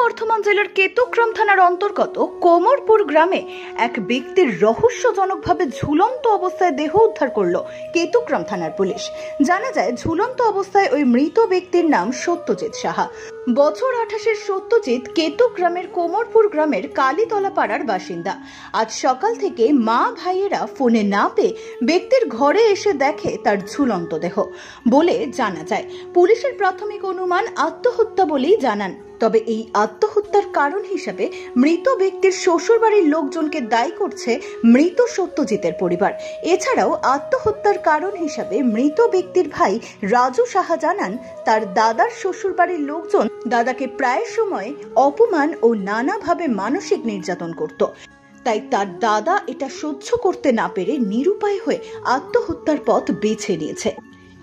বর্ধমান জেলার কেতুগ্রাম থানার অন্তর্গত কোমরপুর গ্রামে এক ব্যক্তির রহস্যজনকভাবে ঝুলন্ত অবস্থায় দেহ উদ্ধার করল কেতুগ্রাম থানার পুলিশ। জানা যায়, ঝুলন্ত অবস্থায় ওই মৃত ব্যক্তির নাম সত্যজিৎ সাহা। বছর 28-এর সত্যজিৎ কেতুগ্রামের কোমরপুর গ্রামের কালীতলা পাড়ার বাসিন্দা। আজ সকাল থেকে মা ভাইয়েরা ফোনে না পেয়ে ব্যক্তির ঘরে এসে দেখে তার ঝুলন্ত দেহ বলে জানা যায়। পুলিশের প্রাথমিক অনুমান আত্মহত্যা বলেই জানান। তবে এই আত্মহত্যার কারণ হিসেবে মৃত ব্যক্তির শ্বশুরবাড়ির লোকজনকে দায়ী করছে মৃত সত্যজিতের পরিবার। এছাড়াও আত্মহত্যার কারণ হিসেবে মৃত ব্যক্তির ভাই রাজু সাহা জানান, তার দাদার শ্বশুরবাড়ির লোকজন দাদাকে প্রায় সময় অপমান ও নানাভাবে মানসিক নির্যাতন করত। তাই তার দাদা এটা সহ্য করতে না পেরে নিরুপায় হয়ে আত্মহত্যার পথ বেছে নিয়েছে।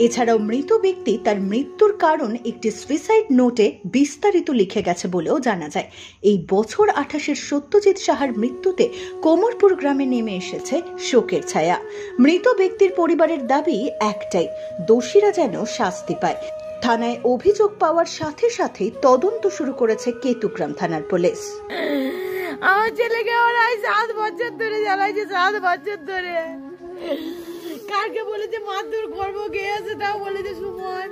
এছাড়াও মৃত ব্যক্তি তার মৃত্যুর কারণ একটি সুইসাইড নোটে বিস্তারিত লিখে গেছে বলেও জানা যায়। এই বছর 28-এর সত্যজিৎ সাহার মৃত্যুতে কোমরপুর গ্রামে নেমে এসেছে শোকের ছায়া। মৃত ব্যক্তির পরিবারের দাবি একটাই, দোষীরা যেন শাস্তি পায়। থানায় অভিযোগ পাওয়ার সাথে সাথেই তদন্ত শুরু করেছে কেতুগ্রাম থানার পুলিশ। আমার ছেলেকে ওরা 7 বছর ধরে জ্বালাইছে, 7 বছর ধরে। কালকে বলেছে মারধর করবো, গিয়েছে তাও বলেছে সুমন।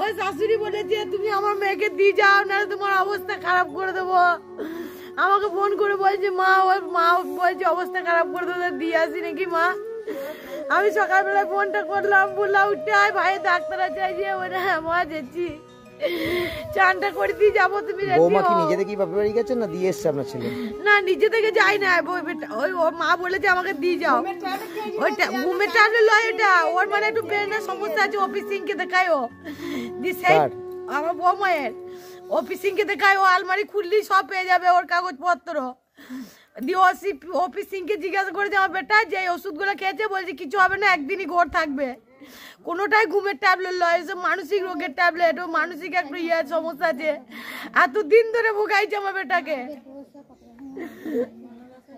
ওই শাশুড়ি বলেছে তুমি আমার মেয়েকে দিয়ে যাও, না তোমার অবস্থা খারাপ করে দেবো। আমাকে ফোন করে বলছে মা, ওর মা বলছে অবস্থা খারাপ করে দেবো, দিয়ে আসি নাকি মা। আমি সকালবেলায় ফোনটা করলাম, বললাম উঠে আয়, ভাইয়ের ডাক্তার আছে, মা যাচ্ছি, চানটা করে দিয়ে যাবো, তুমি বৌমা কি নিজে থেকে বাপের বাড়ি গেছে না দিয়ে এসছে আপনার ছেলে? না, নিজে থেকে যাই না, ওই ওর মা বলেছে আমাকে দিয়ে যাও। ওইটা ঘুমের ট্যাবলেট লয়, এটা ওর মানে একটু ব্রেনের সমস্যা আছে, অফিস সিংকে দেখায় ও আমার বৌমায়ের। অফিস সিংকে দেখায়, ও আলমারি খুললেই সব পেয়ে যাবে ওর কাগজপত্র দিয়ে। অফিস সিংকে জিজ্ঞাসা করেছে আমার বেটা যে ওষুধগুলো খেয়েছে, বলছে কিছু হবে না, একদিনই ঘর থাকবে। কোনোটাই ঘুমের ট্যাবলেট লয়, এসব মানসিক রোগের ট্যাবলেট, ও মানসিক একটা সমস্যা আছে। এতদিন ধরে ভোগাইছে আমার বেটাকে।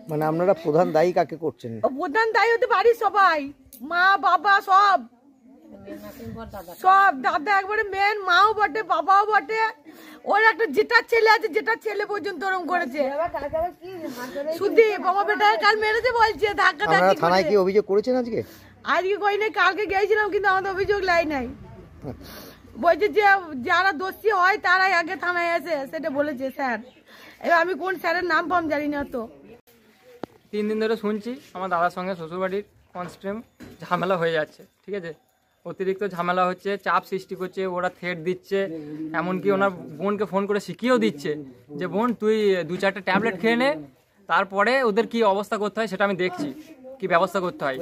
মানে আপনারা প্রধান দায়ী কাকে করছেন? প্রধান দায়ী হতে পারি সবাই, মা বাবা সব। দাদা একবারে মেন, মাও বটে বাবাও বটে। ওর একটা যেটার ছেলে আছে, যেটার ছেলে পর্যন্ত ওরম করেছে। সুদীপ আমার বেটাকে কাল মেরেছে বলছে, ধাক্কা ধাক্কি। থানায় কি অভিযোগ করেছেন আজকে? আজকে কই নাই, কালকে গিয়েছিলাম কিন্তু আমাদের অভিযোগ লাই নাই। বলছে যে যারা দোষী হয় তারাই আগে থানায় আসে, সেটা বলেছে স্যার। এবার আমি কোন স্যারের নাম পাম জানি না। তো 3 দিন ধরে শুনছি আমার দাদার সঙ্গে শ্বশুরবাড়ির কনস্টেবল ঝামেলা হয়ে যাচ্ছে, ঠিক আছে? অতিরিক্ত ঝামেলা হচ্ছে, চাপ সৃষ্টি করছে, ওরা থ্রেট দিচ্ছে, এমনকি ওনার বোনকে ফোন করে শিখিয়েও দিচ্ছে যে বোন তুই 2-4টা ট্যাবলেট খেয়ে নে, তারপরে ওদের কি অবস্থা করতে হয় সেটা আমি দেখছি, কি ব্যবস্থা করতে হয়।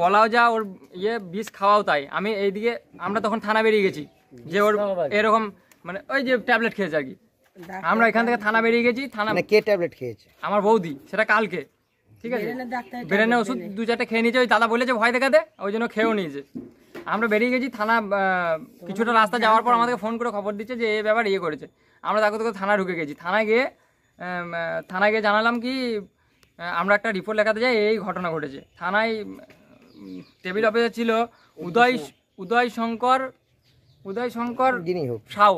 বলাও যা, ওর বিষ খাওয়াও তাই। আমি এইদিকে আমরা তখন থানা বেরিয়ে গেছি যে ওর এরকম মানে ওই যে ট্যাবলেট খেয়েছে আর কি। আমরা এখান থেকে থানা বেরিয়ে গেছি। থানা কে ট্যাবলেট খেয়েছে? আমার বৌদি, সেটা কালকে, ঠিক আছে? ব্রেনের ওষুধ 2-4টা খেয়ে নিয়েছে, ওই দাদা বলেছে ভয় দেখাতে, ওই জন্য খেয়েও নিয়েছে। আমরা বেরিয়ে গেছি থানা। কিছুটা রাস্তা যাওয়ার পর আমাদেরকে ফোন করে খবর দিচ্ছে যে এই ব্যাপার করেছে। আমরা তাকে থানা ঢুকে গেছি। থানায় গিয়ে জানালাম কি আমরা একটা রিপোর্ট লেখাতে যাই, এই ঘটনা ঘটেছে। থানায় টেবিল অফিসার ছিল উদয় শঙ্কর সাউ।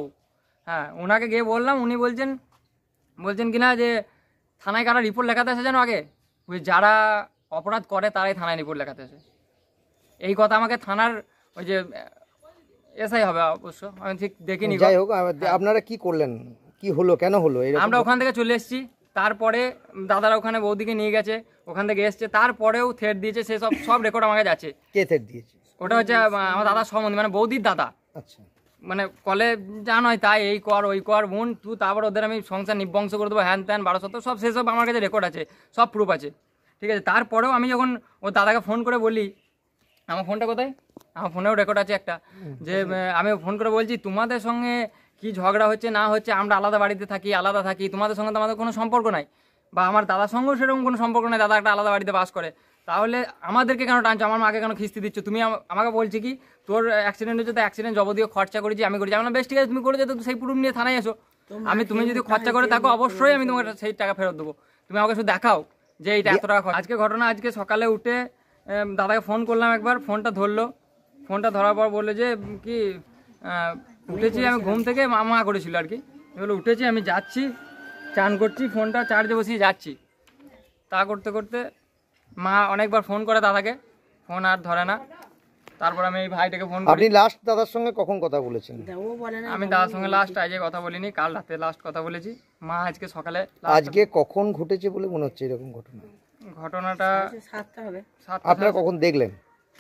হ্যাঁ, ওনাকে গিয়ে বললাম, উনি বলছেন কিনা যে থানায় কারা রিপোর্ট লেখাতে আসে যেন আগে, যারা অপরাধ করে তারাই থানায় রিপোর্ট লেখাতে আসে। এই কথা আমাকে থানার ওই যে এসআই হবে অবশ্য, আমি ঠিক দেখিনি। যাই হোক, আপনারা কি করলেন, কি হলো, কেন হলো? আমরা ওখান থেকে চলে এসেছি। তারপরে দাদারা ওখানে বৌদিকে নিয়ে গেছে, ওখান থেকে এসছে। তারপরেও থ্রেট দিয়েছে, সে সব রেকর্ড আমার কাছে আছে। কে থ্রেট দিয়েছে? ওটা হচ্ছে আমার দাদার সম্বন্ধে, মানে বৌদির দাদা। আচ্ছা, মানে কলে যা নয় তাই, এই কর ওই কর বোন তুই, তারপর ওদের আমি সংসার নিবংশ করে দেবো, হ্যান ত্যান 1200 সব, সেসব আমার কাছে রেকর্ড আছে, সব প্রুফ আছে, ঠিক আছে? তারপরেও আমি যখন ও দাদাকে ফোন করে বলি, আমার ফোনটা কোথায়, আমার ফোনেও রেকর্ড আছে একটা, যে আমি ফোন করে বলছি তোমাদের সঙ্গে কি ঝগড়া হচ্ছে না হচ্ছে, আমরা আলাদা বাড়িতে থাকি, আলাদা থাকি, তোমাদের সঙ্গে তো আমাদের কোনো সম্পর্ক নাই, বা আমার দাদার সঙ্গেও সেরকম কোনো সম্পর্ক নাই, দাদা একটা আলাদা বাড়িতে বাস করে, তাহলে আমাদেরকে কেন টানছো, আমার মাকে কেন খিস্তি দিচ্ছ? তুমি আমাকে বলছি কি তোর অ্যাক্সিডেন্ট হচ্ছে, তো অ্যাক্সিডেন্ট যাবতীয় খরচা করেছি আমি করেছি। আমরা বেশ ঠিক আছে, তুমি করেছো তো সেই প্রুফ নিয়ে থানায় এসো। তুমি যদি খরচা করে থাকো অবশ্যই আমি তোমাকে সেই টাকা ফেরত দেবো। তুমি আমাকে শুধু দেখাও যে এইটা এত টাকা। আজকে ঘটনা, আজকে সকালে উঠে দাদাকে ফোন করলাম একবার, ফোনটা ধরলো। ফোনটা ধরার পর বললো যে কি উঠেছি আমি ঘুম থেকে, মা করেছিল আর কি, এগুলো উঠেছি, আমি যাচ্ছি চান করছি, ফোনটা চার্জে বসিয়ে যাচ্ছি, তা করতে করতে মা অনেকবার ফোন করে দাদাকে, ফোন আর ধরে না। তারপর আমি এই ভাইটাকে ফোন করি। আপনি লাস্ট দাদার সঙ্গে কখন কথা বলেছেন? আমি দাদার সঙ্গে লাস্ট আজকে কথা বলিনি, কাল রাতে লাস্ট কথা বলেছি। মা আজকে সকালে আজকে কখন ঘটেছে বলে মনে হচ্ছে এরকম ঘটনা? ঘটনাটা 7টা হবে। আপনারা কখন দেখলেন?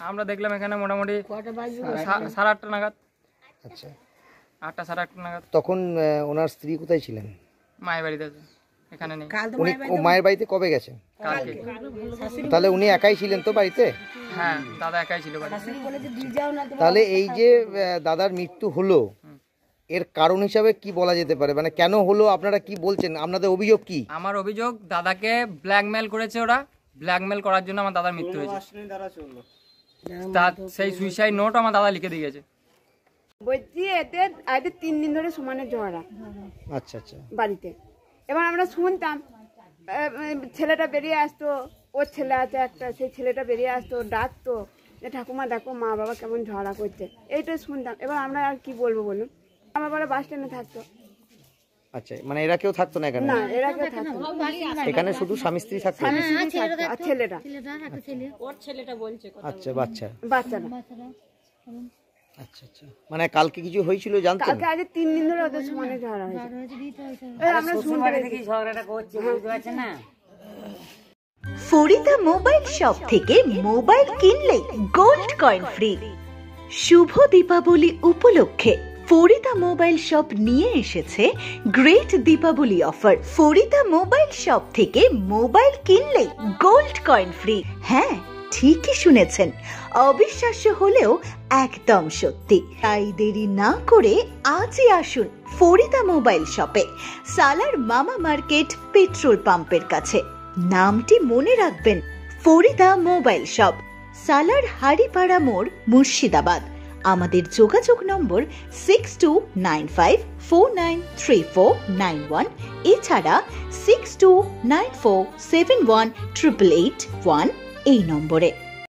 আমরা দেখলাম এখানে মোটামুটি 8:30 নাগাদ। আচ্ছা, 8টা 8:30 নাগাদ। তখন ওনার স্ত্রী কোথায় ছিলেন? মায়ের বাড়িতে আছে, এখানে নেই। উনি মায়ের বাড়িতে কবে গেছেন? কালকে। তাহলে উনি একাই ছিলেন তো বাড়িতে? হ্যাঁ, দাদা একাই ছিল বাড়িতে। তাহলে এই যে দাদার মৃত্যু হলো, এর কারণ হিসাবে কি বলা যেতে পারে? মানে কেন হলো, আপনারা কি বলছেন, আপনাদের অভিযোগ কি? আমার অভিযোগ দাদাকে ব্ল্যাকমেল করেছে ওরা, ব্ল্যাকমেল করার জন্য আমার দাদার মৃত্যু হয়েছে। তার সেই সুইসাইড নোট আমার দাদা লিখে দিয়ে গেছে। বলছি এদের আজ 3 দিন ধরে সমানে ঝগড়া আচ্ছা আচ্ছা। বাড়িতে। এবার আমরা শুনতাম ছেলেটা বেরিয়ে আসতো, ওর ছেলে আছে একটা, সেই ছেলেটা বেরিয়ে আসতো, ডাকতো যে ঠাকুমা দেখো মা বাবা কেমন ঝগড়া করছে, এইটাই শুনতাম। এবার আমরা আর কি বলবো বলুন, আমার বাবা বাস স্ট্যান্ডে থাকতো। আচ্ছা, মানে এরা কেউ থাকতো না এখানে? না, এরা কেউ থাকতো না। এখানে শুধু স্বামী স্ত্রী থাকতো? স্বামী স্ত্রী থাকতো, আর ছেলেটা। আচ্ছা, বাচ্চারা। আচ্ছা আচ্ছা, মানে কালকে কিছু হয়েছিল জানতেন? কালকে আজ 3 দিন ধরে ওদের সমানে ঝগড়া হয়েছে। এবার আমরা শুনতে পেয়েছি। ফরিদা মোবাইল শপ থেকে মোবাইল কিনলে গোল্ড কয়েন ফ্রি। শুভ দীপাবলি উপলক্ষে ফরিদা মোবাইল শপ নিয়ে এসেছে great Deepavali offer. Farida mobile shop থেকে মোবাইল কিনলে গোল্ড কয়েন ফ্রি। হ্যাঁ, ঠিকই শুনেছেন, অবিশ্বাস্য হলেও একদম সত্যি। তাই দেরি না করে আজই আসুন ফরিদা মোবাইল শপে, সালার মামা মার্কেট পেট্রোল পাম্পের কাছে। নামটি মনে রাখবেন, ফরিদা মোবাইল শপ, সালার হাড়িপাড়া মোড়, মুর্শিদাবাদ। আমাদের যোগাযোগ নম্বর 6295493491, এছাড়া 6294718881 এই নম্বরে।